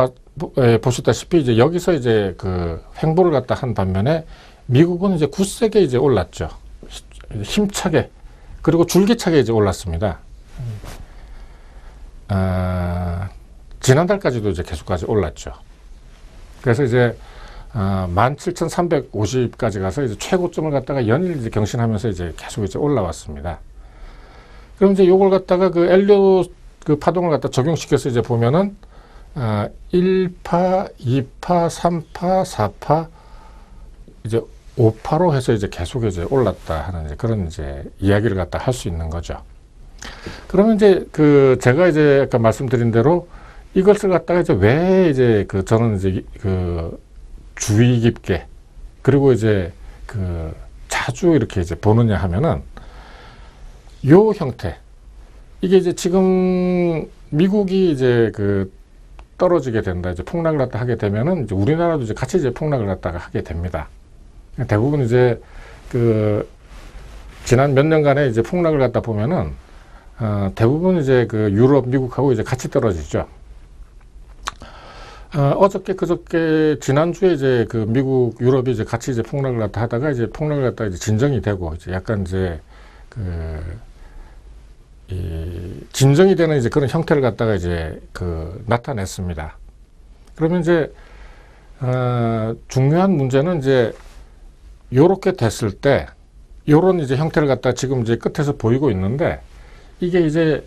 보셨다시피 이제 여기서 이제 그 횡보를 갖다 한 반면에 미국은 이제 굳세게 이제 올랐죠. 힘차게 그리고 줄기차게 이제 올랐습니다. 지난달까지도 이제 계속까지 올랐죠. 그래서 이제 17,350까지 가서 이제 최고점을 갖다가 연일 이제 경신하면서 이제 계속 이제 올라왔습니다. 그럼 이제 요걸 갖다가 그 엘리엇 그 파동을 갖다 적용시켜서 이제 보면은 1파, 2파, 3파, 4파 이제 5파로 해서 이제 계속 이제 올랐다 하는 이제 그런 이제 이야기를 갖다 할 수 있는 거죠. 그러면 이제 그 제가 이제 아까 말씀드린 대로 이것을 갖다가 이제 왜 이제 그 저는 이제 그 주의 깊게 그리고 이제 그 자주 이렇게 이제 보느냐 하면은 요 형태 이게 이제 지금 미국이 이제 그 떨어지게 된다 이제 폭락을 갖다 하게 되면은 이제 우리나라도 이제 같이 이제 폭락을 갖다가 하게 됩니다. 대부분 이제 그 지난 몇 년간의 이제 폭락을 갖다 보면은 대부분 이제 그 유럽, 미국하고 이제 같이 떨어지죠. 어저께 그저께 지난주에 이제 그 미국, 유럽이 이제 같이 이제 폭락을 갖다 하다가 이제 폭락을 갖다 이제 진정이 되고 이제 약간 이제 진정이 되는 이제 그런 형태를 갖다가 이제 그 나타냈습니다. 그러면 이제 중요한 문제는 이제 요렇게 됐을 때 요런 이제 형태를 갖다가 지금 이제 끝에서 보이고 있는데 이게 이제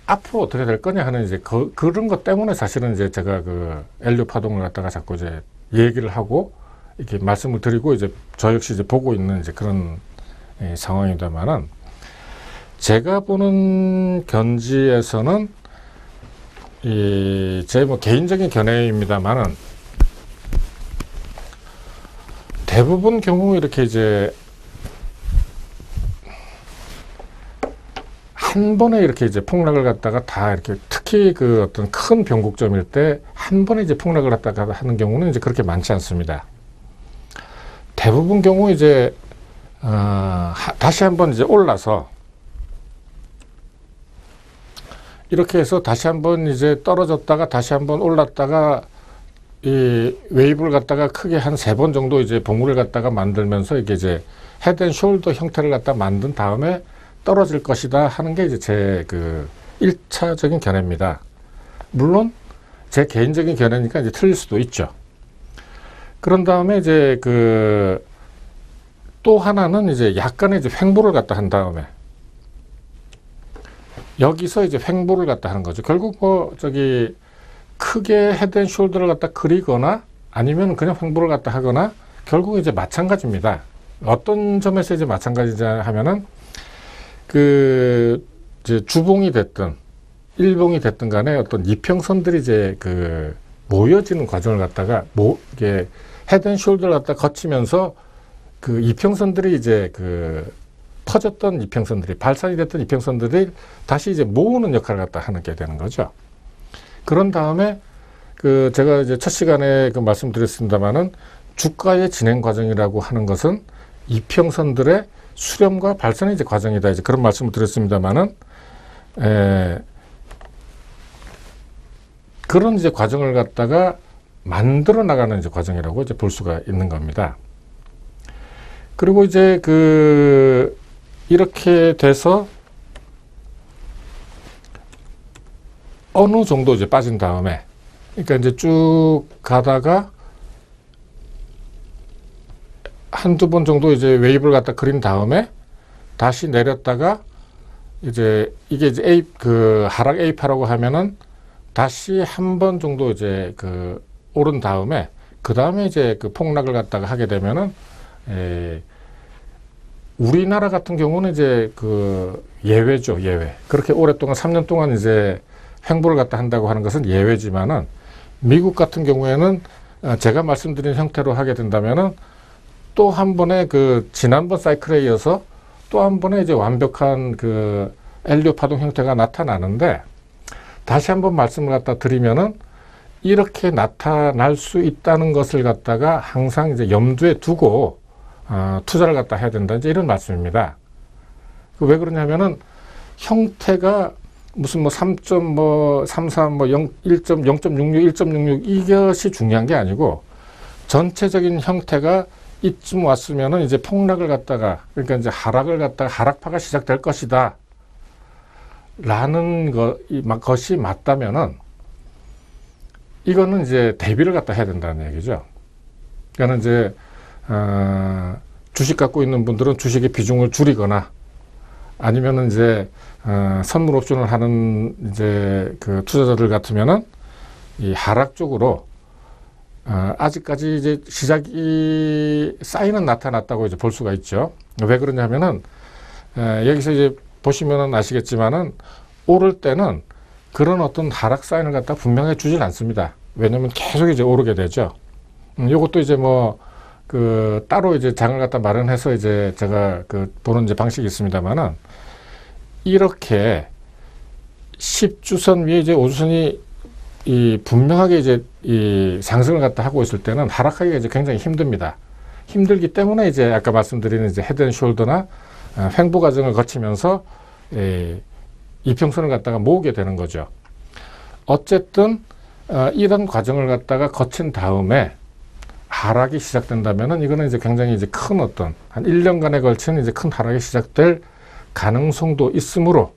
앞으로 어떻게 될 거냐 하는 이제 그런 것 때문에 사실은 이제 제가 그 엘리엇 파동을 갖다가 자꾸 이제 얘기를 하고 이렇게 말씀을 드리고 이제 저 역시 이제 보고 있는 이제 그런 상황입니다만은 제가 보는 견지에서는 제 뭐 개인적인 견해입니다만은 대부분 경우 이렇게 이제 한 번에 이렇게 이제 폭락을 갖다가 다 이렇게 특히 그 어떤 큰 변곡점일 때 한 번에 이제 폭락을 갖다가 하는 경우는 이제 그렇게 많지 않습니다. 대부분 경우 이제 다시 한번 이제 올라서 이렇게 해서 다시 한번 이제 떨어졌다가 다시 한번 올랐다가 이 웨이브를 갖다가 크게 한 3번 정도 이제 봉우를 갖다가 만들면서 이게 이제 헤드 앤 숄더 형태를 갖다 만든 다음에 떨어질 것이다 하는 게 이제 제 그 1차적인 견해입니다. 물론 제 개인적인 견해니까 이제 틀릴 수도 있죠. 그런 다음에 이제 그 또 하나는 이제 약간의 이제 횡보를 갖다 한 다음에 여기서 이제 횡보를 갖다 하는 거죠. 결국 뭐 저기 크게 헤드앤숄더를 갖다 그리거나 아니면 그냥 횡보를 갖다 하거나 결국 이제 마찬가지입니다. 어떤 점에서 이제 마찬가지냐 하면은 그 이제 주봉이 됐든 일봉이 됐든 간에 어떤 이평선들이 이제 그 모여지는 과정을 갖다가 이게 헤드앤숄더를 갖다 거치면서 그 이평선들이 이제 그 퍼졌던 이평선들이 발산이 됐던 이평선들이 다시 이제 모으는 역할을 갖다 하는 게 되는 거죠. 그런 다음에 그 제가 이제 첫 시간에 그 말씀드렸습니다만은 주가의 진행 과정이라고 하는 것은 이평선들의 수렴과 발산의 이제 과정이다. 이제 그런 말씀을 드렸습니다만은 그런 이제 과정을 갖다가 만들어 나가는 이제 과정이라고 이제 볼 수가 있는 겁니다. 그리고 이제 그 이렇게 돼서 어느 정도 이제 빠진 다음에 그러니까 이제 쭉 가다가 한두 번 정도 이제 웨이브를 갖다 그린 다음에 다시 내렸다가 이제 이게 이제 그 하락 A파라고 하면은 다시 한 번 정도 이제 그 오른 다음에 그 다음에 이제 그 폭락을 갖다가 하게 되면은 우리나라 같은 경우는 이제 그 예외죠, 예외. 그렇게 오랫동안 3년 동안 이제 횡보를 갖다 한다고 하는 것은 예외지만은 미국 같은 경우에는 제가 말씀드린 형태로 하게 된다면은 또 한 번의 그 지난번 사이클에 이어서 또 한 번의 이제 완벽한 그 엘리오 파동 형태가 나타나는데 다시 한번 말씀을 갖다 드리면은 이렇게 나타날 수 있다는 것을 갖다가 항상 이제 염두에 두고 투자를 갖다 해야 된다. 이제 이런 말씀입니다. 왜 그러냐면은 형태가 무슨 뭐 3.33, 뭐 0.66, 1.66 이것이 중요한 게 아니고 전체적인 형태가 이쯤 왔으면은 이제 폭락을 갖다가 그러니까 이제 하락을 갖다가 하락파가 시작될 것이다. 라는 것이 맞다면은 이거는 이제 대비를 갖다 해야 된다는 얘기죠. 그러니까 이제 주식 갖고 있는 분들은 주식의 비중을 줄이거나 아니면은 이제 선물 옵션을 하는 이제 그 투자자들 같으면은 이 하락 쪽으로 아직까지 이제 시작이 사인은 나타났다고 이제 볼 수가 있죠. 왜 그러냐면은 여기서 이제 보시면은 아시겠지만은 오를 때는 그런 어떤 하락 사인을 갖다 분명히 주질 않습니다. 왜냐면 계속 이제 오르게 되죠. 요것도 이제 뭐 그 따로 이제 장을 갖다 마련해서 이제 제가 그 보는 이제 방식이 있습니다만은 이렇게 10주선 위에 이제 5주선이 이 분명하게 이제 이 상승을 갖다 하고 있을 때는 하락하기가 이제 굉장히 힘듭니다. 힘들기 때문에 이제 아까 말씀드리는 이제 헤드앤숄더나 횡보 과정을 거치면서 이평선을 갖다가 모으게 되는 거죠. 어쨌든 이런 과정을 갖다가 거친 다음에 하락이 시작된다면은 이거는 이제 굉장히 이제 큰 어떤 한 1년간에 걸친 이제 큰 하락이 시작될 가능성도 있으므로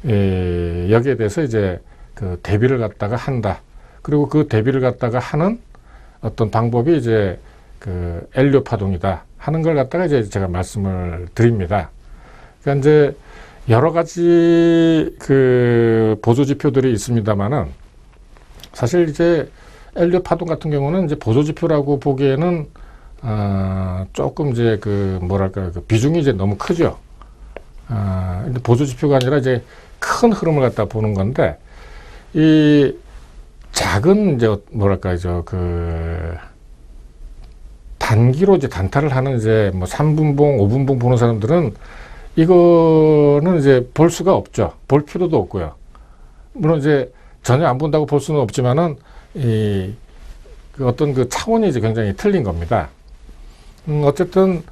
여기에 대해서 이제 그 대비를 갖다가 한다. 그리고 그 대비를 갖다가 하는 어떤 방법이 이제 그 엘리오 파동이다 하는 걸 갖다가 이제 제가 말씀을 드립니다. 그러니까 이제 여러 가지 그 보조 지표들이 있습니다만은 사실 이제 엘리오 파동 같은 경우는 이제 보조 지표라고 보기에는 조금 이제 그 뭐랄까 그 비중이 이제 너무 크죠. 근데 보조 지표가 아니라 이제 큰 흐름을 갖다 보는 건데 이 작은 이제 뭐랄까 그 단기로 이제 단타를 하는 이제 뭐 3분봉, 5분봉 보는 사람들은 이거는 이제 볼 수가 없죠. 볼 필요도 없고요. 물론 이제 전혀 안 본다고 볼 수는 없지만은 그 어떤 그 차원이 이제 굉장히 틀린 겁니다. 어쨌든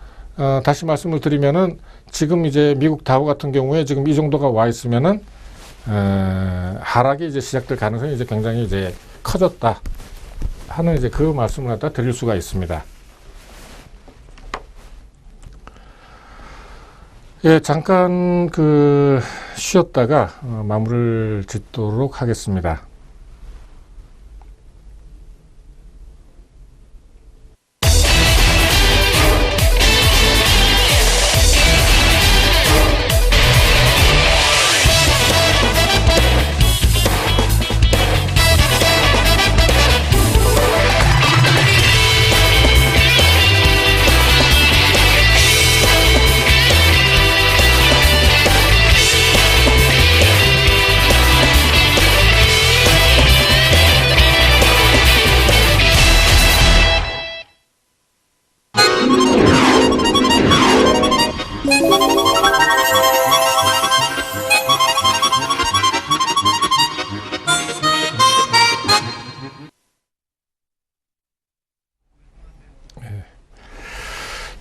다시 말씀을 드리면은 지금 이제 미국 다우 같은 경우에 지금 이 정도가 와 있으면은 하락이 이제 시작될 가능성이 이제 굉장히 이제 커졌다 하는 이제 그 말씀을 갖다 드릴 수가 있습니다. 예, 잠깐 그 쉬었다가 마무리를 짓도록 하겠습니다.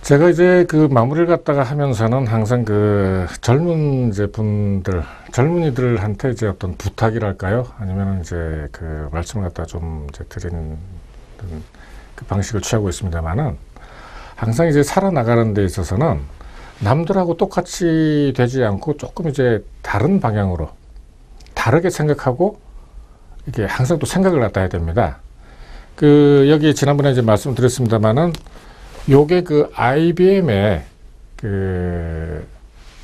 제가 이제 그 마무리를 갖다가 하면서는 항상 그 젊은 이제 분들, 젊은이들한테 이제 어떤 부탁이랄까요? 아니면 이제 그 말씀을 갖다가 좀 이제 드리는 그 방식을 취하고 있습니다만은 항상 이제 살아나가는 데 있어서는 남들하고 똑같이 되지 않고 조금 이제 다른 방향으로 다르게 생각하고 이게 항상 또 생각을 갖다 해야 됩니다. 그 여기 지난번에 이제 말씀드렸습니다만은 요게 그 IBM의 그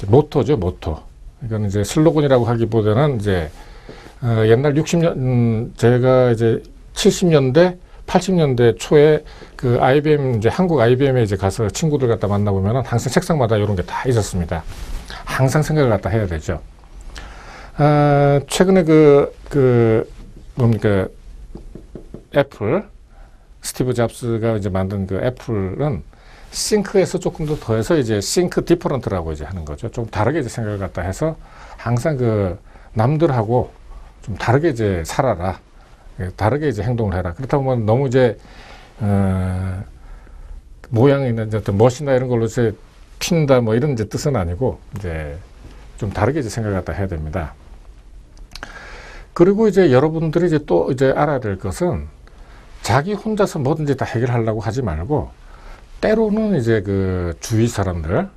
모토죠, 모토. 이건 이제 슬로건이라고 하기보다는 이제 옛날 60년 제가 이제 70년대 80년대 초에 그 IBM 이제 한국 IBM에 이제 가서 친구들 갖다 만나보면은 항상 책상마다 이런 게 다 있었습니다. 항상 생각을 갖다 해야 되죠. 최근에 뭡니까 애플 스티브 잡스가 이제 만든 그 애플은 싱크에서 조금 더 더해서 이제 싱크 디퍼런트라고 이제 하는 거죠. 좀 다르게 이제 생각을 갖다 해서 항상 그 남들하고 좀 다르게 이제 살아라. 다르게 이제 행동을 해라. 그렇다 보면 너무 이제 모양이 있는 어떤 멋이나 이런 걸로 이제 튄다 뭐 이런 이제 뜻은 아니고 이제 좀 다르게 이제 생각을 갖다 해야 됩니다. 그리고 이제 여러분들이 이제 또 이제 알아야 될 것은 자기 혼자서 뭐든지 다 해결하려고 하지 말고 때로는 이제 그 주위 사람들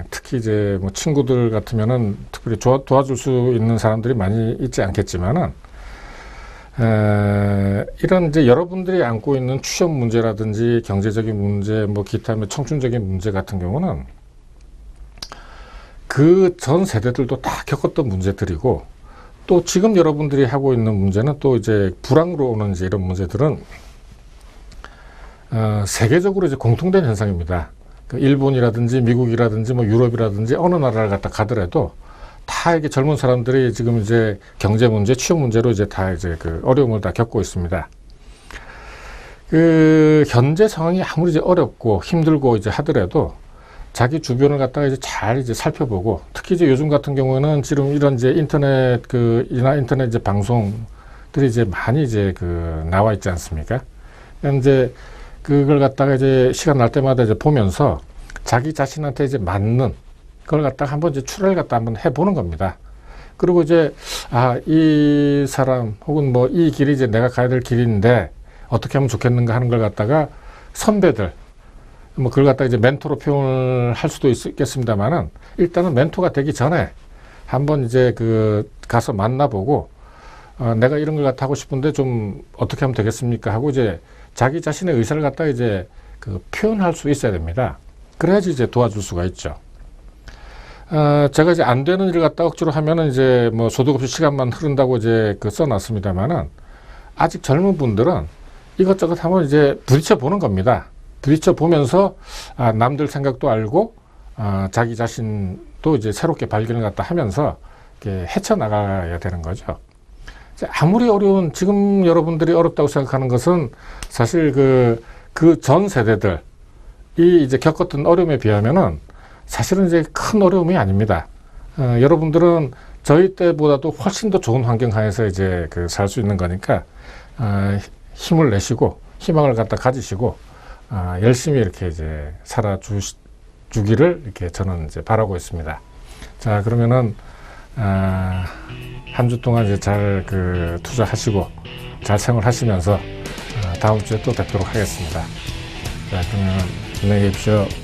특히 이제 뭐 친구들 같으면은 특별히 도와줄 수 있는 사람들이 많이 있지 않겠지만은 이런 이제 여러분들이 안고 있는 취업 문제라든지 경제적인 문제, 뭐 기타 뭐 청춘적인 문제 같은 경우는 그 전 세대들도 다 겪었던 문제들이고 또 지금 여러분들이 하고 있는 문제는 또 이제 불황으로 오는 이제 이런 문제들은 세계적으로 이제 공통된 현상입니다. 그 일본이라든지 미국이라든지 뭐 유럽이라든지 어느 나라를 갖다 가더라도 다 이게 젊은 사람들이 지금 이제 경제 문제, 취업 문제로 이제 다 이제 그 어려움을 다 겪고 있습니다. 그 현재 상황이 아무리 이제 어렵고 힘들고 이제 하더라도 자기 주변을 갖다가 이제 잘 이제 살펴보고 특히 이제 요즘 같은 경우는 지금 이런 이제 인터넷 인터넷 이제 방송들이 이제 많이 이제 그 나와 있지 않습니까? 이제 그걸 갖다가 이제 시간 날 때마다 이제 보면서 자기 자신한테 이제 맞는 그걸 갖다가 한번 이제 출혈을 갖다 한번 해보는 겁니다. 그리고 이제 이 사람 혹은 뭐 이 길이 이제 내가 가야 될 길인데 어떻게 하면 좋겠는가 하는 걸 갖다가 선배들 뭐 그걸 갖다가 이제 멘토로 표현을 할 수도 있겠습니다만은 일단은 멘토가 되기 전에 한번 이제 그 가서 만나보고 내가 이런 걸 갖다 하고 싶은데 좀 어떻게 하면 되겠습니까 하고 이제 자기 자신의 의사를 갖다가 이제 그 표현할 수 있어야 됩니다. 그래야지 이제 도와줄 수가 있죠. 제가 이제 안 되는 일을 갖다 억지로 하면은 이제 뭐 소득 없이 시간만 흐른다고 이제 그 써놨습니다만은 아직 젊은 분들은 이것저것 한번 이제 부딪혀 보는 겁니다. 부딪혀 보면서 남들 생각도 알고 자기 자신도 이제 새롭게 발견을 갖다 하면서 이렇게 헤쳐나가야 되는 거죠. 아무리 어려운 지금 여러분들이 어렵다고 생각하는 것은 사실 그 전 세대들이 이제 겪었던 어려움에 비하면은 사실은 이제 큰 어려움이 아닙니다. 여러분들은 저희 때보다도 훨씬 더 좋은 환경 하에서 이제 그 살 수 있는 거니까 힘을 내시고 희망을 갖다 가지시고 열심히 이렇게 이제 살아주기를 이렇게 저는 이제 바라고 있습니다. 자, 그러면은 한 주 동안 이제 잘 그 투자하시고 잘 생활하시면서 다음 주에 또 뵙도록 하겠습니다. 자, 그러면 안녕히 계십시오.